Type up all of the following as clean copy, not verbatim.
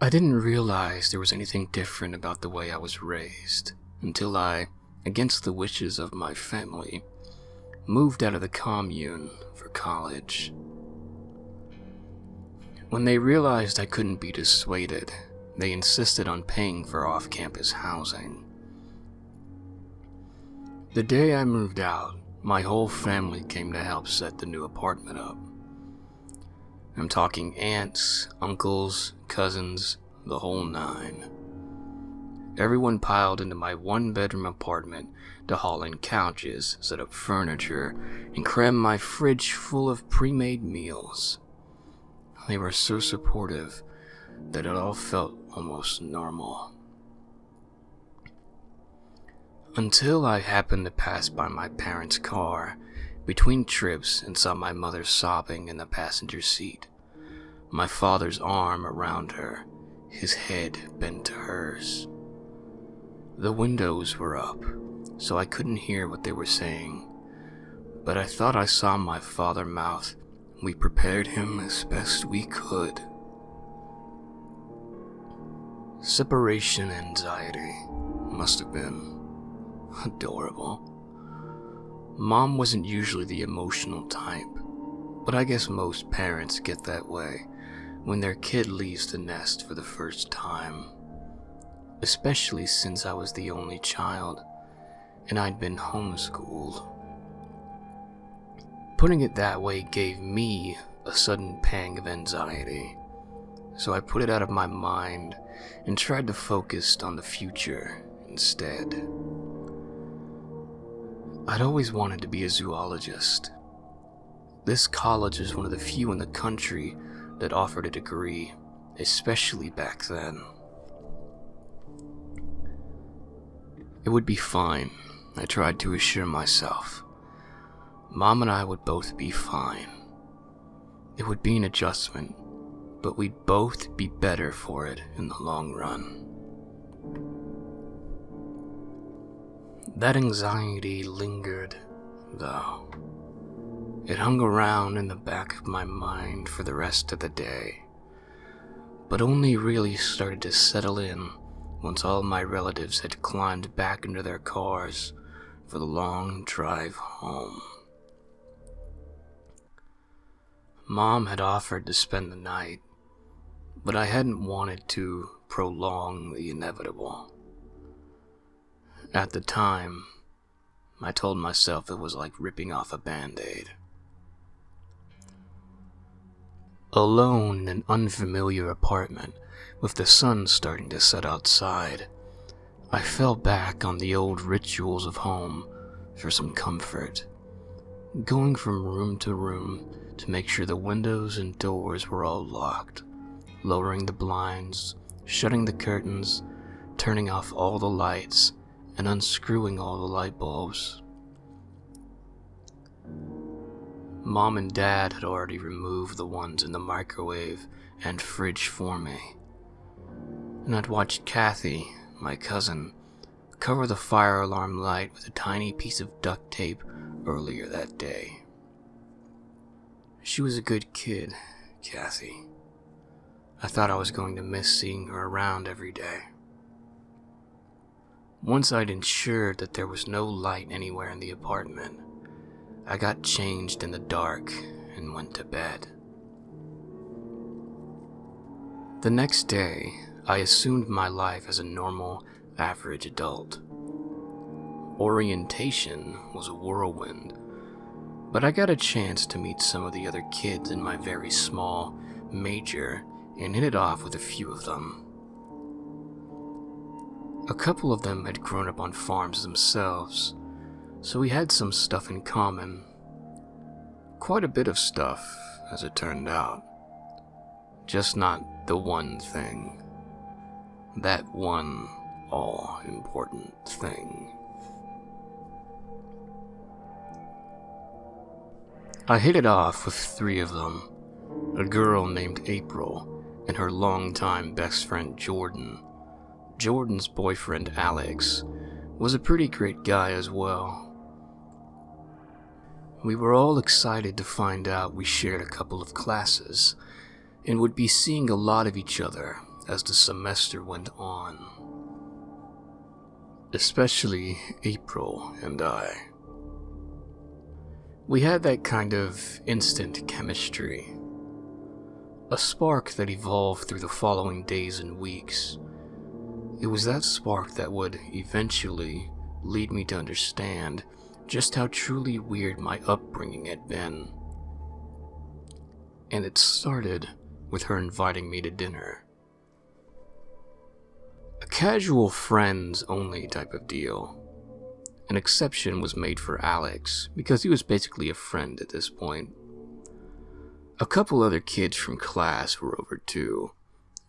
I didn't realize there was anything different about the way I was raised until I, against the wishes of my family, moved out of the commune for college. When they realized I couldn't be dissuaded, they insisted on paying for off-campus housing. The day I moved out, my whole family came to help set the new apartment up. I'm talking aunts, uncles, cousins, the whole nine. Everyone piled into my one-bedroom apartment to haul in couches, set up furniture, and cram my fridge full of pre-made meals. They were so supportive that it all felt almost normal. Until I happened to pass by my parents' car between trips and saw my mother sobbing in the passenger seat, my father's arm around her, his head bent to hers. The windows were up, so I couldn't hear what they were saying, but I thought I saw my father mouth, "We prepared him as best we could." Separation anxiety must have been adorable. Mom wasn't usually the emotional type, but I guess most parents get that way when their kid leaves the nest for the first time, especially since I was the only child and I'd been homeschooled. Putting it that way gave me a sudden pang of anxiety, so I put it out of my mind and tried to focus on the future instead. I'd always wanted to be a zoologist. This college is one of the few in the country that offered a degree, especially back then. It would be fine, I tried to assure myself. Mom and I would both be fine. It would be an adjustment, but we'd both be better for it in the long run. That anxiety lingered, though. It hung around in the back of my mind for the rest of the day, but only really started to settle in once all my relatives had climbed back into their cars for the long drive home. Mom had offered to spend the night, but I hadn't wanted to prolong the inevitable. At the time, I told myself it was like ripping off a Band-Aid. Alone in an unfamiliar apartment, with the sun starting to set outside, I fell back on the old rituals of home for some comfort, going from room to room to make sure the windows and doors were all locked, lowering the blinds, shutting the curtains, turning off all the lights, and unscrewing all the light bulbs. Mom and Dad had already removed the ones in the microwave and fridge for me, and I'd watched Kathy, my cousin, cover the fire alarm light with a tiny piece of duct tape earlier that day. She was a good kid, Kathy. I thought I was going to miss seeing her around every day. Once I'd ensured that there was no light anywhere in the apartment, I got changed in the dark and went to bed. The next day, I assumed my life as a normal, average adult. Orientation was a whirlwind, but I got a chance to meet some of the other kids in my very small major and hit it off with a few of them. A couple of them had grown up on farms themselves, so we had some stuff in common. Quite a bit of stuff, as it turned out. Just not the one thing. That one all-important thing. I hit it off with three of them. A girl named April and her longtime best friend Jordan. Jordan's boyfriend Alex was a pretty great guy as well. We were all excited to find out we shared a couple of classes and would be seeing a lot of each other as the semester went on. Especially April and I. We had that kind of instant chemistry. A spark that evolved through the following days and weeks. It was that spark that would eventually lead me to understand just how truly weird my upbringing had been. And it started with her inviting me to dinner. A casual friends only type of deal. An exception was made for Alex, because he was basically a friend at this point. A couple other kids from class were over too,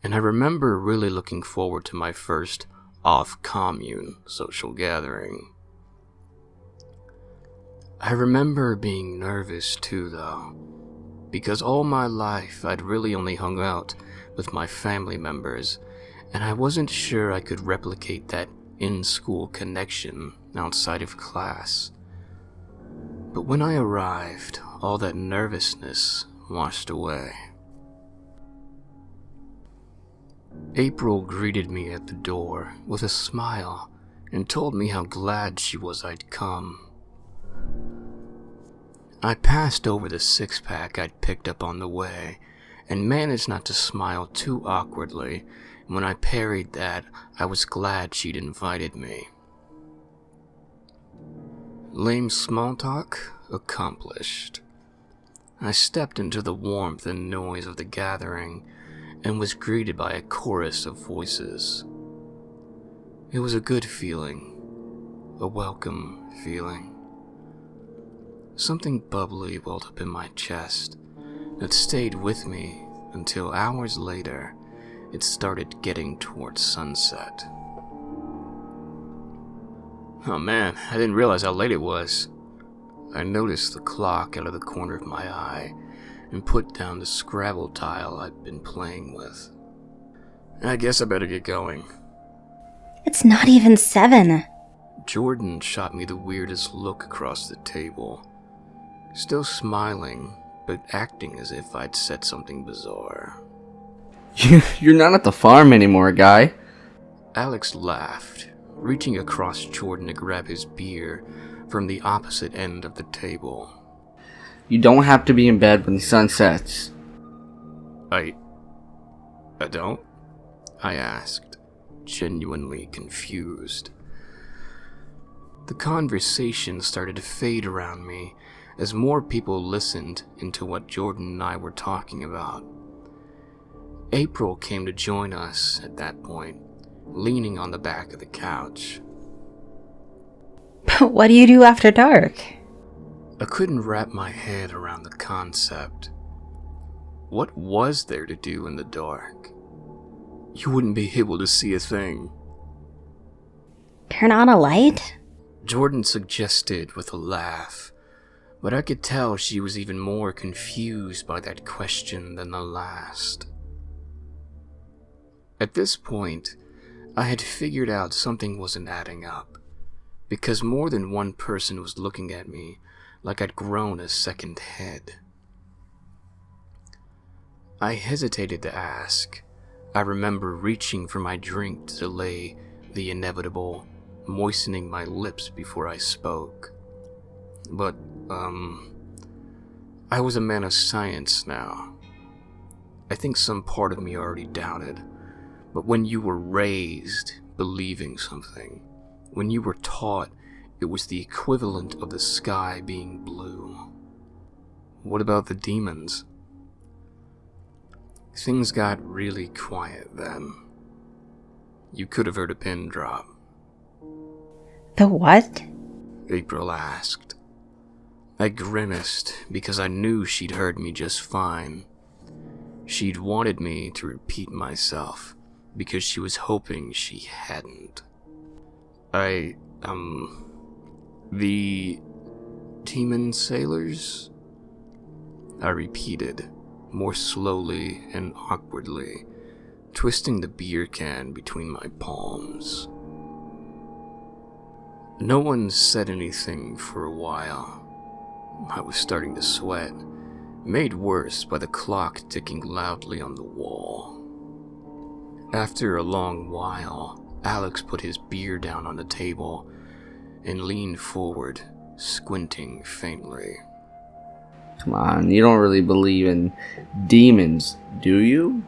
and I remember really looking forward to my first off-commune social gathering. I remember being nervous too though, because all my life I'd really only hung out with my family members, and I wasn't sure I could replicate that in-school connection outside of class. But when I arrived, all that nervousness washed away. April greeted me at the door with a smile and told me how glad she was I'd come. I passed over the six-pack I'd picked up on the way and managed not to smile too awkwardly when I parried that I was glad she'd invited me. Lame small talk accomplished. I stepped into the warmth and noise of the gathering and was greeted by a chorus of voices. It was a good feeling, a welcome feeling. Something bubbly welled up in my chest that stayed with me until hours later it started getting towards sunset. Oh man, I didn't realize how late it was. I noticed the clock out of the corner of my eye and put down the Scrabble tile I'd been playing with. I guess I better get going. It's not even 7. Jordan shot me the weirdest look across the table, still smiling, but acting as if I'd said something bizarre. You're not at the farm anymore, guy. Alex laughed, reaching across Jordan to grab his beer from the opposite end of the table. You don't have to be in bed when the sun sets. I don't? I asked, genuinely confused. The conversation started to fade around me as more people listened into what Jordan and I were talking about. April came to join us at that point, leaning on the back of the couch. But what do you do after dark? I couldn't wrap my head around the concept. What was there to do in the dark? You wouldn't be able to see a thing. Turn on a light? Jordan suggested with a laugh, but I could tell she was even more confused by that question than the last. At this point, I had figured out something wasn't adding up, because more than one person was looking at me like I'd grown a second head. I hesitated to ask. I remember reaching for my drink to delay the inevitable, moistening my lips before I spoke. But, I was a man of science now. I think some part of me already doubted, but when you were raised believing something, when you were taught it was the equivalent of the sky being blue. What about the demons? Things got really quiet then. You could have heard a pin drop. The what? April asked. I grimaced because I knew she'd heard me just fine. She'd wanted me to repeat myself because she was hoping she hadn't. The demon sailors? I repeated, more slowly and awkwardly, twisting the beer can between my palms. No one said anything for a while. I was starting to sweat, made worse by the clock ticking loudly on the wall. After a long while, Alex put his beer down on the table and leaned forward, squinting faintly. Come on, you don't really believe in demons, do you?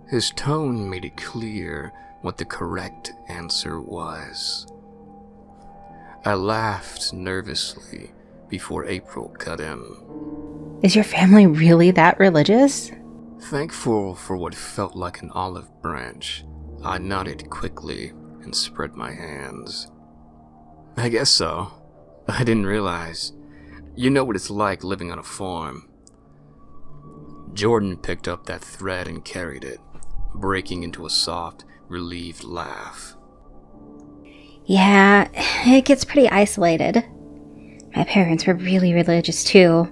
His tone made it clear what the correct answer was. I laughed nervously before April cut in. Is your family really that religious? Thankful for what felt like an olive branch, I nodded quickly and spread my hands. I guess so. I didn't realize. You know what it's like living on a farm. Jordan picked up that thread and carried it, breaking into a soft, relieved laugh. Yeah, it gets pretty isolated. My parents were really religious too.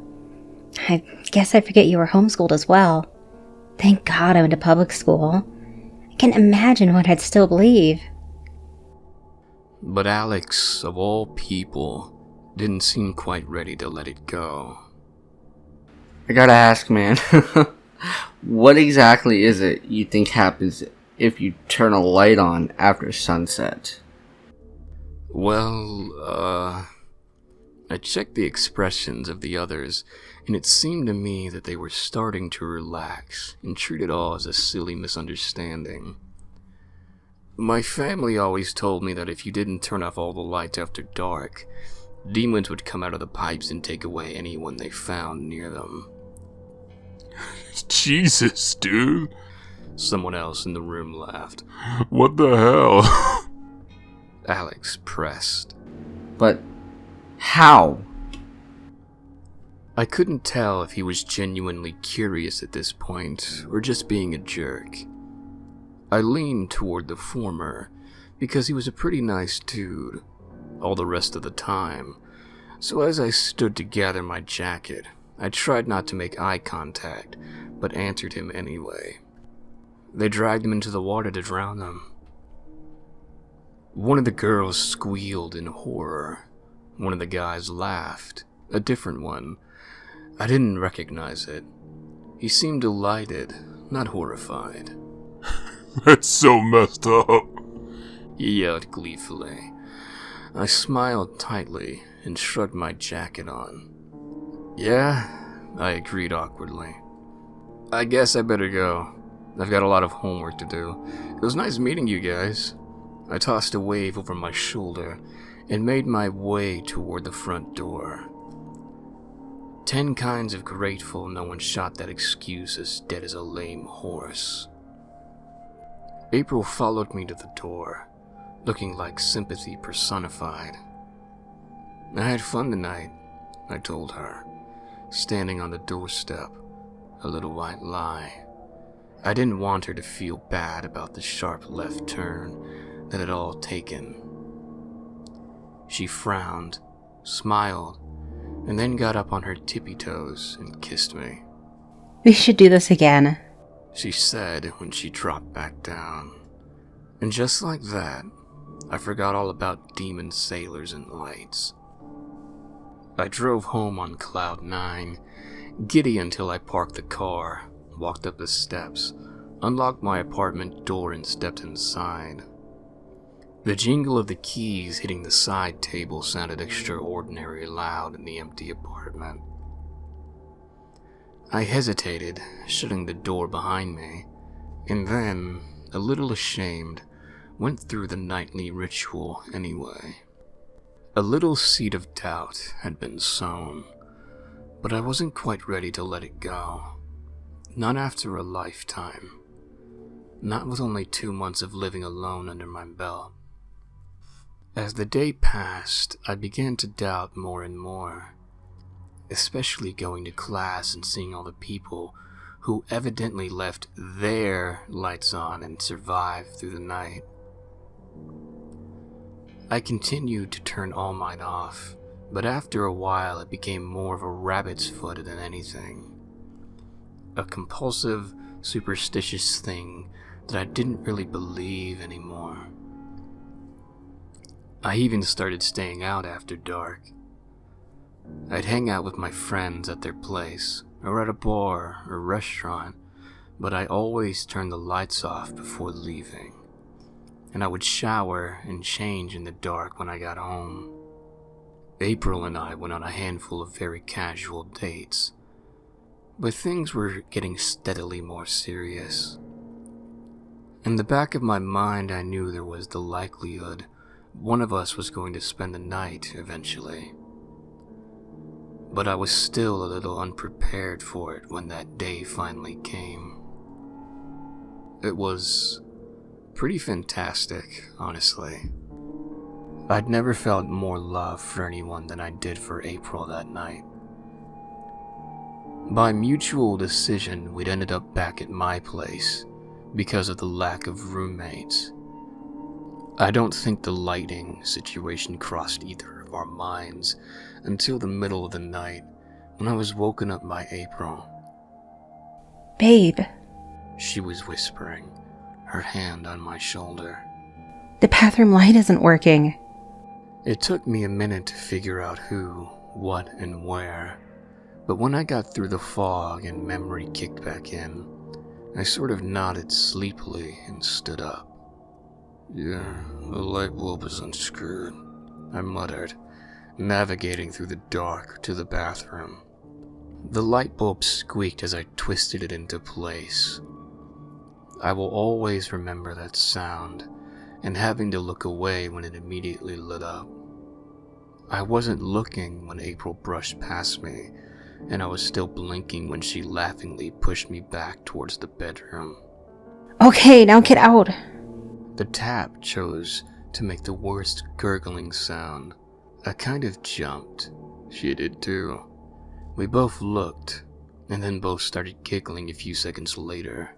I guess I forget you were homeschooled as well. Thank God I went to public school. I can't imagine what I'd still believe. But Alex, of all people, didn't seem quite ready to let it go. I gotta ask, man. What exactly is it you think happens if you turn a light on after sunset? Well, I checked the expressions of the others, and it seemed to me that they were starting to relax and treat it all as a silly misunderstanding. My family always told me that if you didn't turn off all the lights after dark, demons would come out of the pipes and take away anyone they found near them. Jesus, dude. Someone else in the room laughed. What the hell? Alex pressed. But how? I couldn't tell if he was genuinely curious at this point, or just being a jerk. I leaned toward the former, because he was a pretty nice dude, all the rest of the time, so as I stood to gather my jacket, I tried not to make eye contact, but answered him anyway. They dragged him into the water to drown them. One of the girls squealed in horror. One of the guys laughed, a different one. I didn't recognize it. He seemed delighted, not horrified. That's so messed up. He yelled gleefully. I smiled tightly and shrugged my jacket on. Yeah, I agreed awkwardly. I guess I better go. I've got a lot of homework to do. It was nice meeting you guys. I tossed a wave over my shoulder and made my way toward the front door. 10 kinds of grateful no one shot that excuse as dead as a lame horse. April followed me to the door, looking like sympathy personified. I had fun tonight, I told her, standing on the doorstep, a little white lie. I didn't want her to feel bad about the sharp left turn that had all taken. She frowned, smiled, and then got up on her tippy toes and kissed me. We should do this again. She said when she dropped back down. And just like that, I forgot all about demon sailors and lights. I drove home on cloud 9, giddy until I parked the car, walked up the steps, unlocked my apartment door and stepped inside. The jingle of the keys hitting the side table sounded extraordinarily loud in the empty apartment. I hesitated, shutting the door behind me, and then, a little ashamed, went through the nightly ritual anyway. A little seed of doubt had been sown, but I wasn't quite ready to let it go. Not after a lifetime. Not with only 2 months of living alone under my belt. As the day passed, I began to doubt more and more, especially going to class and seeing all the people who evidently left their lights on and survived through the night. I continued to turn all mine off, but after a while it became more of a rabbit's foot than anything. A compulsive, superstitious thing that I didn't really believe anymore. I even started staying out after dark. I'd hang out with my friends at their place, or at a bar or restaurant, but I always turned the lights off before leaving, and I would shower and change in the dark when I got home. April and I went on a handful of very casual dates, but things were getting steadily more serious. In the back of my mind, I knew there was the likelihood one of us was going to spend the night eventually. But I was still a little unprepared for it when that day finally came. It was pretty fantastic, honestly. I'd never felt more love for anyone than I did for April that night. By mutual decision, we'd ended up back at my place because of the lack of roommates. I don't think the lighting situation crossed either of our minds until the middle of the night when I was woken up by April. Babe, She was whispering, her hand on my shoulder. the bathroom light isn't working. It took me a minute to figure out who, what, and where, but when I got through the fog and memory kicked back in, I sort of nodded sleepily and stood up. Yeah, the light bulb is unscrewed, I muttered, navigating through the dark to the bathroom. The light bulb squeaked as I twisted it into place. I will always remember that sound, and having to look away when it immediately lit up. I wasn't looking when April brushed past me, and I was still blinking when she laughingly pushed me back towards the bedroom. Okay, now get out. The tap chose to make the worst gurgling sound. I kind of jumped. She did too. We both looked, and then both started giggling a few seconds later.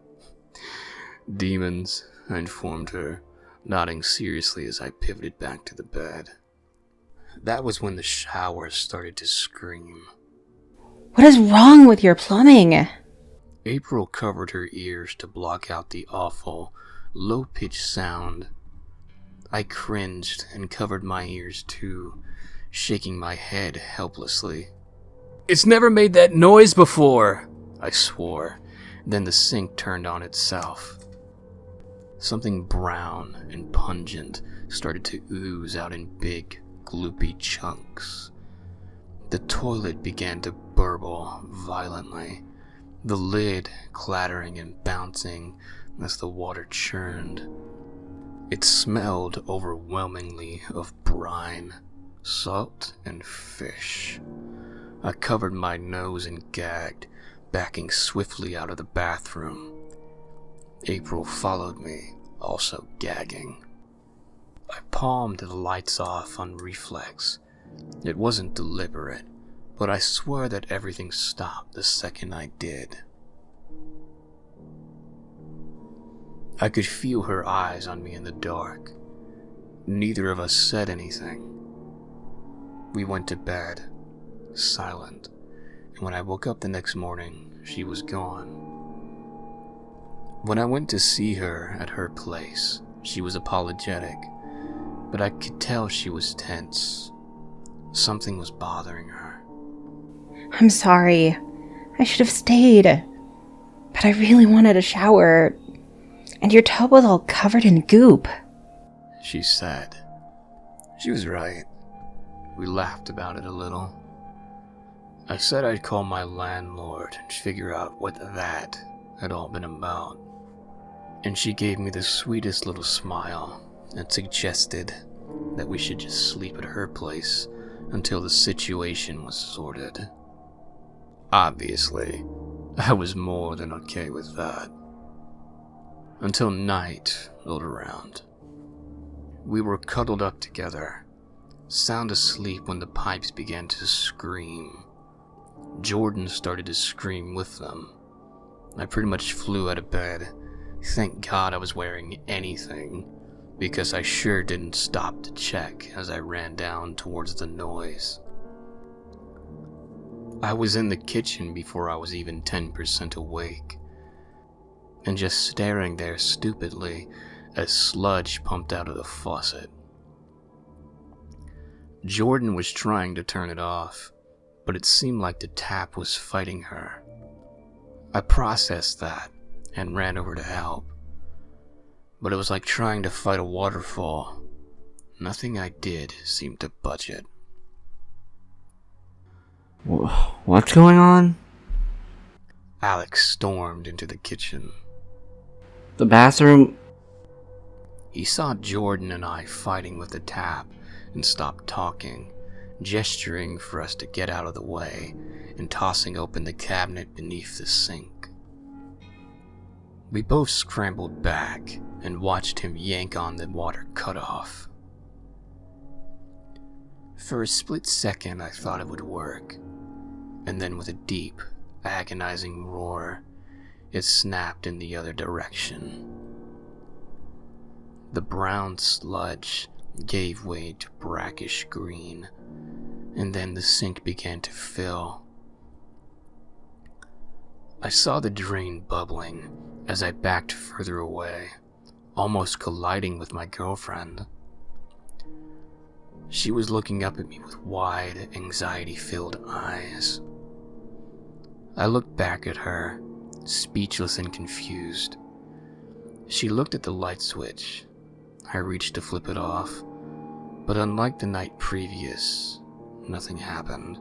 Demons, I informed her, nodding seriously as I pivoted back to the bed. That was when the shower started to scream. What is wrong with your plumbing? April covered her ears to block out the awful, low-pitched sound. I cringed and covered my ears too, shaking my head helplessly. "It's never made that noise before," I swore. Then the sink turned on itself. Something brown and pungent started to ooze out in big, gloopy chunks. The toilet began to burble violently, the lid clattering and bouncing as the water churned. It smelled overwhelmingly of brine, salt, and fish. I covered my nose and gagged, backing swiftly out of the bathroom. April followed me, also gagging. I palmed the lights off on reflex. It wasn't deliberate, but I swear that everything stopped the second I did. I could feel her eyes on me in the dark. Neither of us said anything. We went to bed, silent, and when I woke up the next morning, she was gone. When I went to see her at her place, she was apologetic, but I could tell she was tense. Something was bothering her. I'm sorry. I should have stayed. But I really wanted a shower. And your tub was all covered in goop. She said. She was right. We laughed about it a little. I said I'd call my landlord and figure out what that had all been about. And she gave me the sweetest little smile and suggested that we should just sleep at her place until the situation was sorted. Obviously, I was more than okay with that. Until night rolled around. We were cuddled up together, sound asleep when the pipes began to scream. Jordan started to scream with them. I pretty much flew out of bed. Thank God I was wearing anything, because I sure didn't stop to check as I ran down towards the noise. I was in the kitchen before I was even 10% awake, and just staring there stupidly as sludge pumped out of the faucet. Jordan was trying to turn it off, but it seemed like the tap was fighting her. I processed that and ran over to help. But it was like trying to fight a waterfall. Nothing I did seemed to budge it. What's going on? Alex stormed into the kitchen. The bathroom? He saw Jordan and I fighting with the tap and stopped talking, gesturing for us to get out of the way and tossing open the cabinet beneath the sink. We both scrambled back and watched him yank on the water cutoff. For a split second I thought it would work, and then with a deep, agonizing roar, it snapped in the other direction. The brown sludge gave way to brackish green, and then the sink began to fill. I saw the drain bubbling as I backed further away, almost colliding with my girlfriend. She was looking up at me with wide, anxiety-filled eyes. I looked back at her, speechless and confused. She looked at the light switch. I reached to flip it off, but unlike the night previous, nothing happened.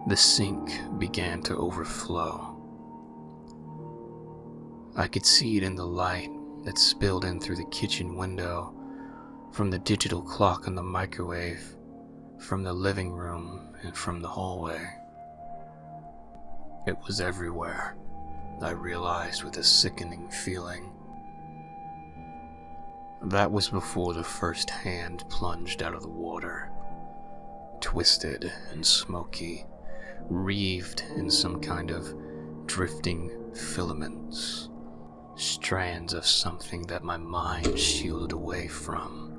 The sink began to overflow. I could see it in the light that spilled in through the kitchen window, from the digital clock on the microwave, from the living room, and from the hallway. It was everywhere, I realized with a sickening feeling. That was before the first hand plunged out of the water, twisted and smoky, wreathed in some kind of drifting filaments, strands of something that my mind shielded away from.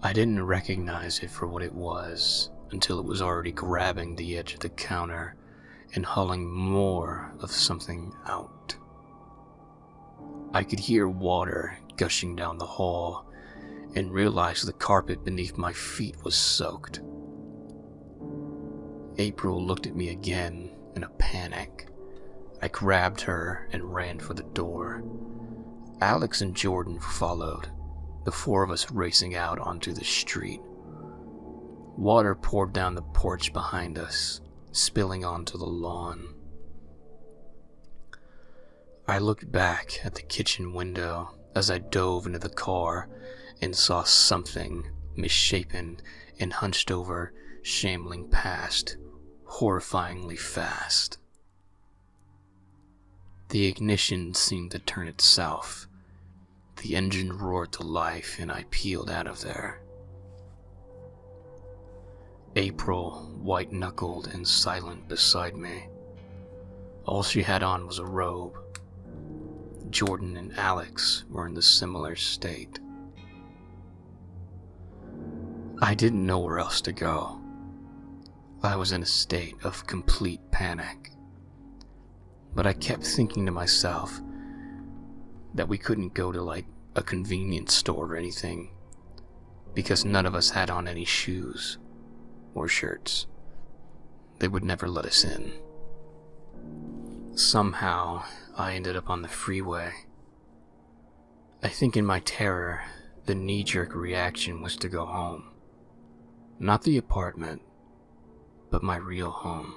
I didn't recognize it for what it was until it was already grabbing the edge of the counter and hauling more of something out. I could hear water gushing down the hall and realized the carpet beneath my feet was soaked. April looked at me again in a panic. I grabbed her and ran for the door. Alex and Jordan followed, the four of us racing out onto the street. Water poured down the porch behind us, spilling onto the lawn. I looked back at the kitchen window as I dove into the car and saw something misshapen and hunched over, shambling past, horrifyingly fast. The ignition seemed to turn itself. The engine roared to life and I peeled out of there. April, white-knuckled and silent beside me. All she had on was a robe. Jordan and Alex were in a similar state. I didn't know where else to go. I was in a state of complete panic. But I kept thinking to myself that we couldn't go to like a convenience store or anything because none of us had on any shoes or shirts. They would never let us in. Somehow, I ended up on the freeway. I think in my terror, the knee-jerk reaction was to go home. Not the apartment, but my real home.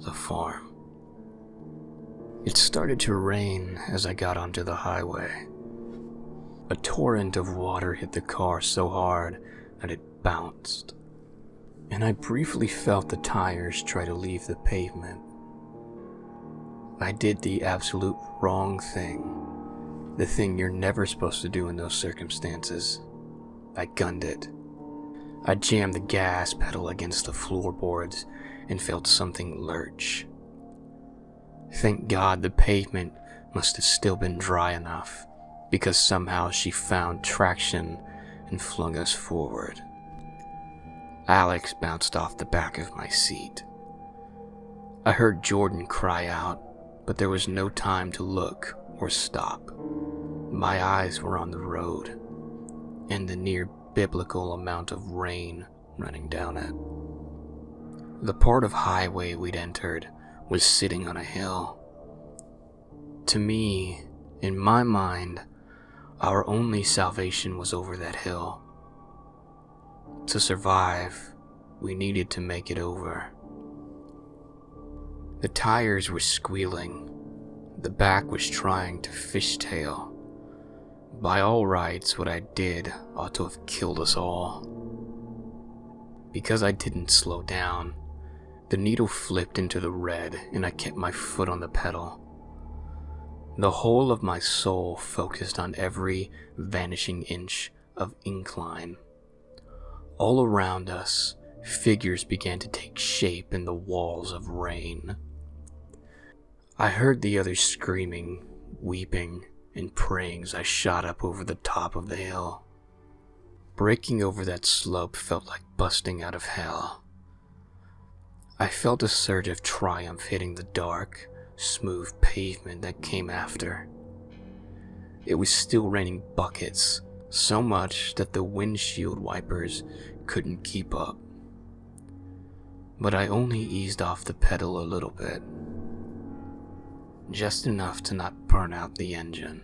The farm. It started to rain as I got onto the highway. A torrent of water hit the car so hard that it bounced, and I briefly felt the tires try to leave the pavement. I did the absolute wrong thing, the thing you're never supposed to do in those circumstances. I gunned it. I jammed the gas pedal against the floorboards and felt something lurch. Thank God the pavement must have still been dry enough, because somehow she found traction and flung us forward. Alex bounced off the back of my seat. I heard Jordan cry out, but there was no time to look or stop. My eyes were on the road, and the near biblical amount of rain running down it. The part of highway we'd entered was sitting on a hill. To me, in my mind, our only salvation was over that hill. To survive, we needed to make it over. The tires were squealing. The back was trying to fishtail. By all rights, what I did ought to have killed us all. Because I didn't slow down, the needle flipped into the red and I kept my foot on the pedal. The whole of my soul focused on every vanishing inch of incline. All around us, figures began to take shape in the walls of rain. I heard the others screaming, weeping, and praying as I shot up over the top of the hill. Breaking over that slope felt like busting out of hell. I felt a surge of triumph hitting the dark, smooth pavement that came after. It was still raining buckets, so much that the windshield wipers couldn't keep up. But I only eased off the pedal a little bit. Just enough to not burn out the engine.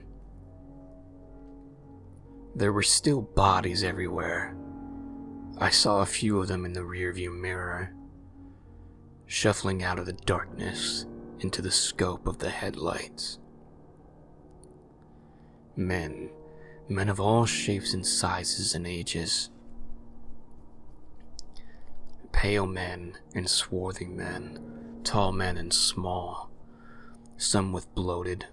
There were still bodies everywhere. I saw a few of them in the rearview mirror, shuffling out of the darkness into the scope of the headlights. Men of all shapes and sizes and ages. Pale men and swarthy men, tall men and small, some with bloated,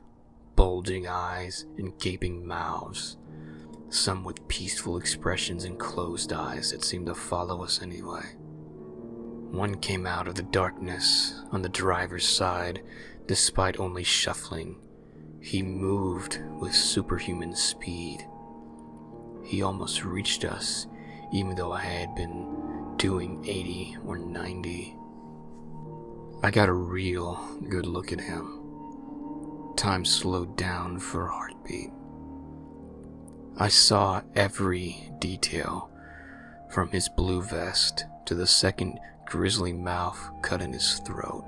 bulging eyes and gaping mouths, some with peaceful expressions and closed eyes that seemed to follow us anyway. One came out of the darkness on the driver's side, despite only shuffling. He moved with superhuman speed. He almost reached us, even though I had been doing 80 or 90. I got a real good look at him. Time slowed down for a heartbeat. I saw every detail, from his blue vest to the second grisly mouth cut in his throat.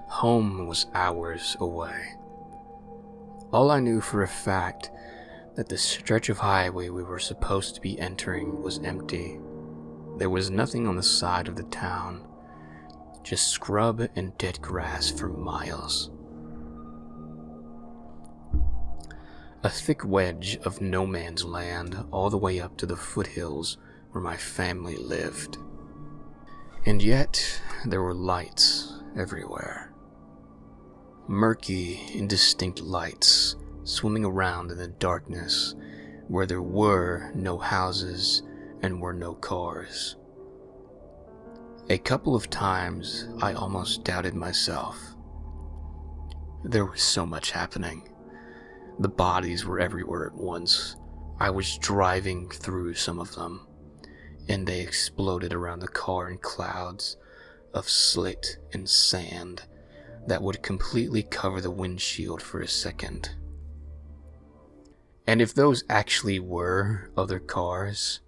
Home was hours away. All I knew for a fact that the stretch of highway we were supposed to be entering was empty. There was nothing on the side of the town, just scrub and dead grass for miles. A thick wedge of no man's land all the way up to the foothills where my family lived. And yet, there were lights everywhere. Murky, indistinct lights swimming around in the darkness where there were no houses and were no cars. A couple of times, I almost doubted myself. There was so much happening. The bodies were everywhere at once. I was driving through some of them, and they exploded around the car in clouds of slit and sand that would completely cover the windshield for a second. And if those actually were other cars,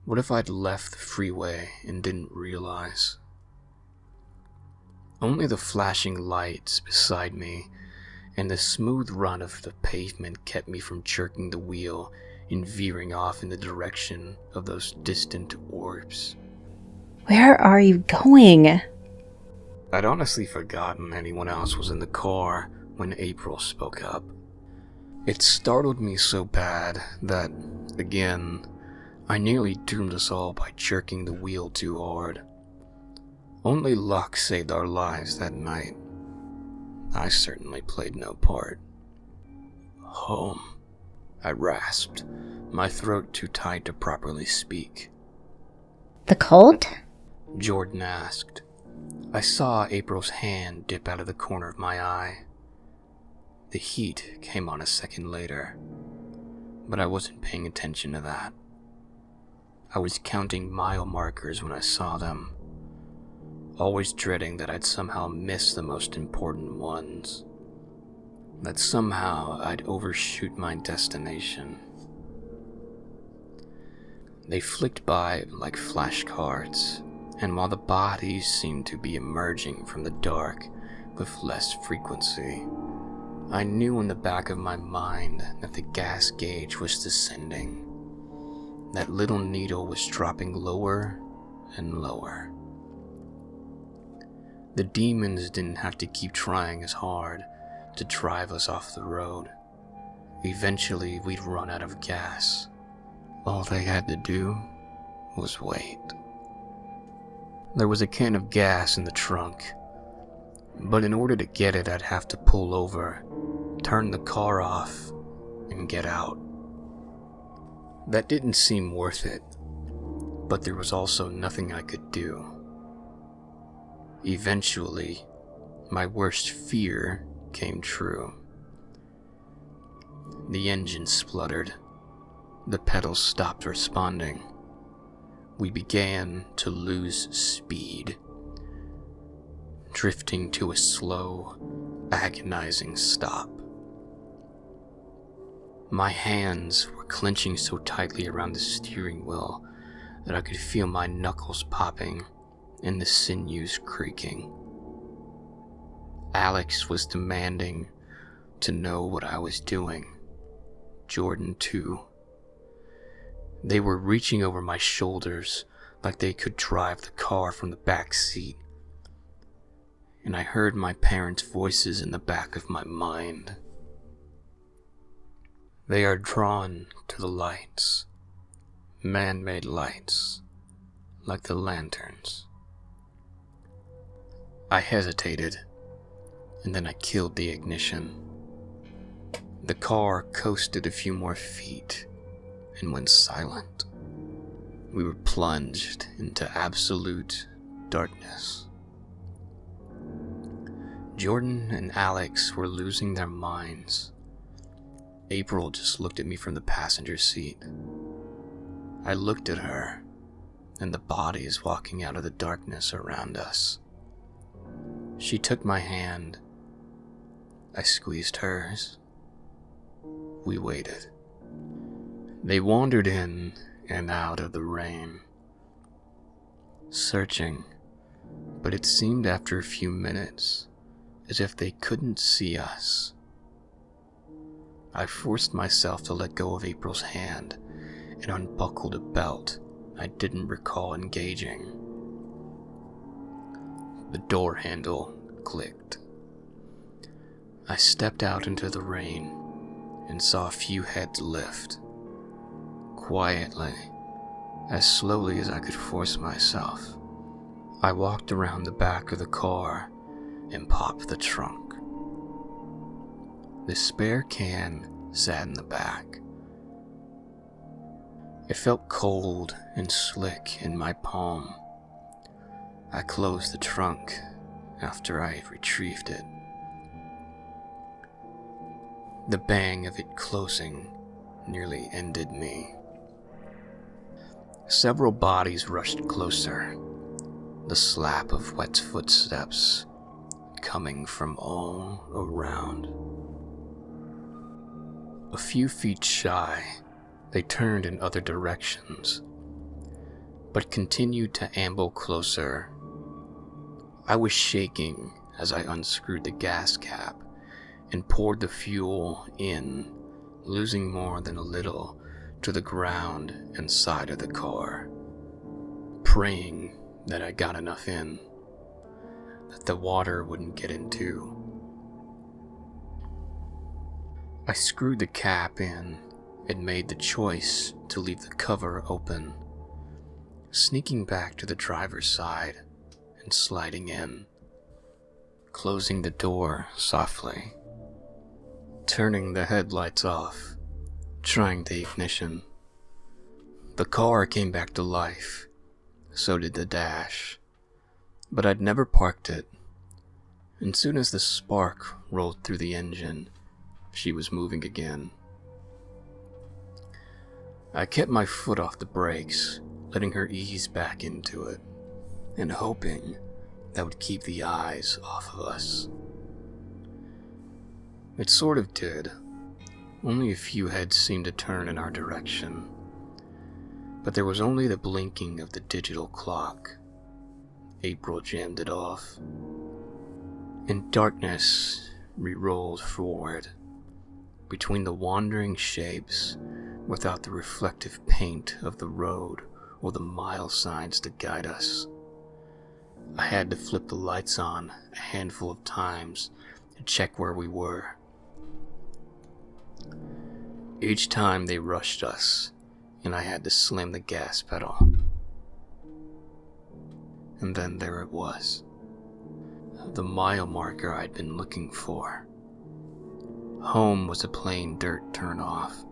what if I'd left the freeway and didn't realize? Only the flashing lights beside me and the smooth run of the pavement kept me from jerking the wheel and veering off in the direction of those distant orbs. Where are you going? I'd honestly forgotten anyone else was in the car when April spoke up. It startled me so bad that, again, I nearly doomed us all by jerking the wheel too hard. Only luck saved our lives that night. I certainly played no part. Home, I rasped, my throat too tight to properly speak. The cold? Jordan asked. I saw April's hand dip out of the corner of my eye. The heat came on a second later, but I wasn't paying attention to that. I was counting mile markers when I saw them, always dreading that I'd somehow miss the most important ones, that somehow I'd overshoot my destination. They flicked by like flashcards, and while the bodies seemed to be emerging from the dark with less frequency, I knew in the back of my mind that the gas gauge was descending. That little needle was dropping lower and lower. The demons didn't have to keep trying as hard to drive us off the road. Eventually, we'd run out of gas. All they had to do was wait. There was a can of gas in the trunk, but in order to get it, I'd have to pull over, turn the car off, and get out. That didn't seem worth it, but there was also nothing I could do. Eventually, my worst fear came true. The engine spluttered. The pedals stopped responding. We began to lose speed, drifting to a slow, agonizing stop. My hands were clenching so tightly around the steering wheel that I could feel my knuckles popping and the sinews creaking. Alex was demanding to know what I was doing. Jordan too. They were reaching over my shoulders like they could drive the car from the back seat. And I heard my parents' voices in the back of my mind. They are drawn to the lights, man-made lights, like the lanterns. I hesitated, and then I killed the ignition. The car coasted a few more feet and went silent. We were plunged into absolute darkness. Jordan and Alex were losing their minds. April just looked at me from the passenger seat. I looked at her and the bodies walking out of the darkness around us. She took my hand. I squeezed hers. We waited. They wandered in and out of the rain, searching, but it seemed after a few minutes as if they couldn't see us. I forced myself to let go of April's hand and unbuckled a belt I didn't recall engaging. The door handle clicked. I stepped out into the rain and saw a few heads lift. Quietly, as slowly as I could force myself, I walked around the back of the car and popped the trunk. The spare can sat in the back. It felt cold and slick in my palm. I closed the trunk after I had retrieved it. The bang of it closing nearly ended me. Several bodies rushed closer, the slap of wet footsteps coming from all around. A few feet shy, they turned in other directions, but continued to amble closer. I was shaking as I unscrewed the gas cap and poured the fuel in, losing more than a little to the ground and side of the car, praying that I got enough in, that the water wouldn't get in too. I screwed the cap in and made the choice to leave the cover open, sneaking back to the driver's side and sliding in, closing the door softly, turning the headlights off, trying the ignition. The car came back to life, so did the dash, but I'd never parked it, and soon as the spark rolled through the engine, she was moving again. I kept my foot off the brakes, letting her ease back into it, and hoping that would keep the eyes off of us. It sort of did. Only a few heads seemed to turn in our direction, but there was only the blinking of the digital clock, April jammed it off. In darkness, we rolled forward, between the wandering shapes, without the reflective paint of the road or the mile signs to guide us. I had to flip the lights on a handful of times to check where we were. Each time they rushed us, and I had to slam the gas pedal. And then there it was. The mile marker I'd been looking for. Home was a plain dirt turnoff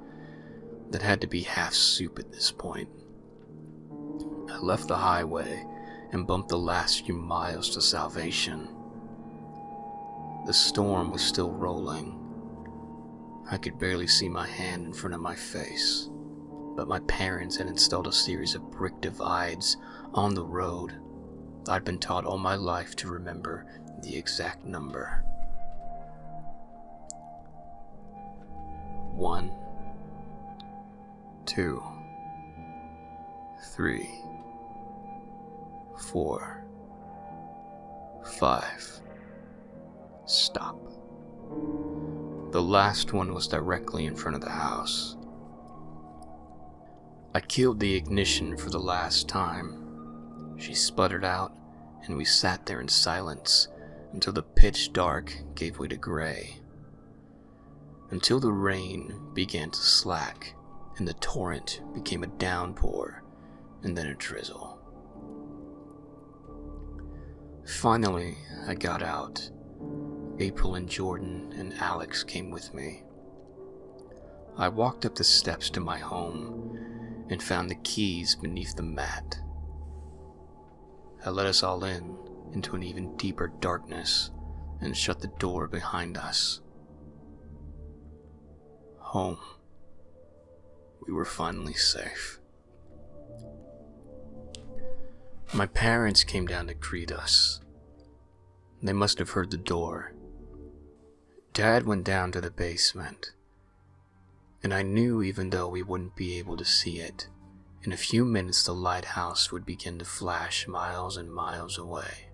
that had to be half soup at this point. I left the highway and bumped the last few miles to salvation. The storm was still rolling. I could barely see my hand in front of my face, but my parents had installed a series of brick divides on the road. I'd been taught all my life to remember the exact number. 1, 2, 3, 4, 5. Stop. The last one was directly in front of the house. I killed the ignition for the last time. She sputtered out, and we sat there in silence until the pitch dark gave way to gray. Until the rain began to slack, and the torrent became a downpour, and then a drizzle. Finally, I got out. April and Jordan and Alex came with me. I walked up the steps to my home and found the keys beneath the mat. I let us all into an even deeper darkness and shut the door behind us. Home. We were finally safe. My parents came down to greet us. They must have heard the door. Dad went down to the basement, and I knew even though we wouldn't be able to see it, in a few minutes the lighthouse would begin to flash miles and miles away.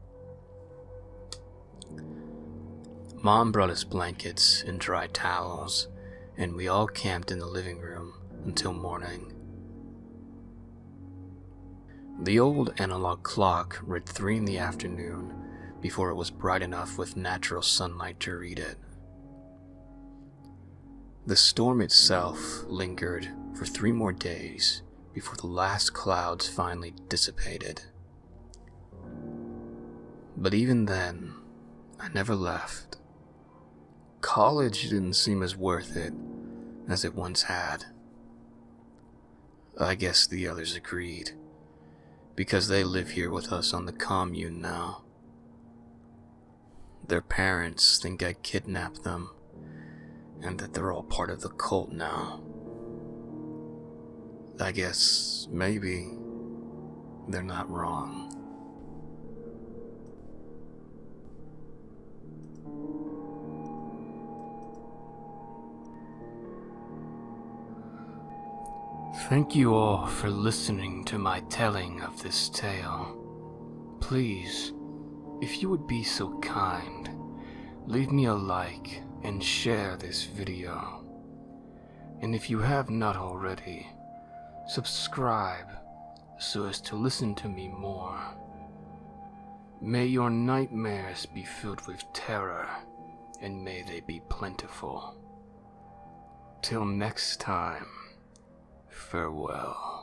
Mom brought us blankets and dry towels, and we all camped in the living room until morning. The old analog clock read 3 in the afternoon before it was bright enough with natural sunlight to read it. The storm itself lingered for 3 more days before the last clouds finally dissipated. But even then, I never left. College didn't seem as worth it as it once had. I guess the others agreed, because they live here with us on the commune now. Their parents think I kidnapped them, and that they're all part of the cult now. I guess maybe they're not wrong. Thank you all for listening to my telling of this tale. Please, if you would be so kind, leave me a like and share this video. And if you have not already, subscribe so as to listen to me more. May your nightmares be filled with terror, and may they be plentiful. Till next time, farewell.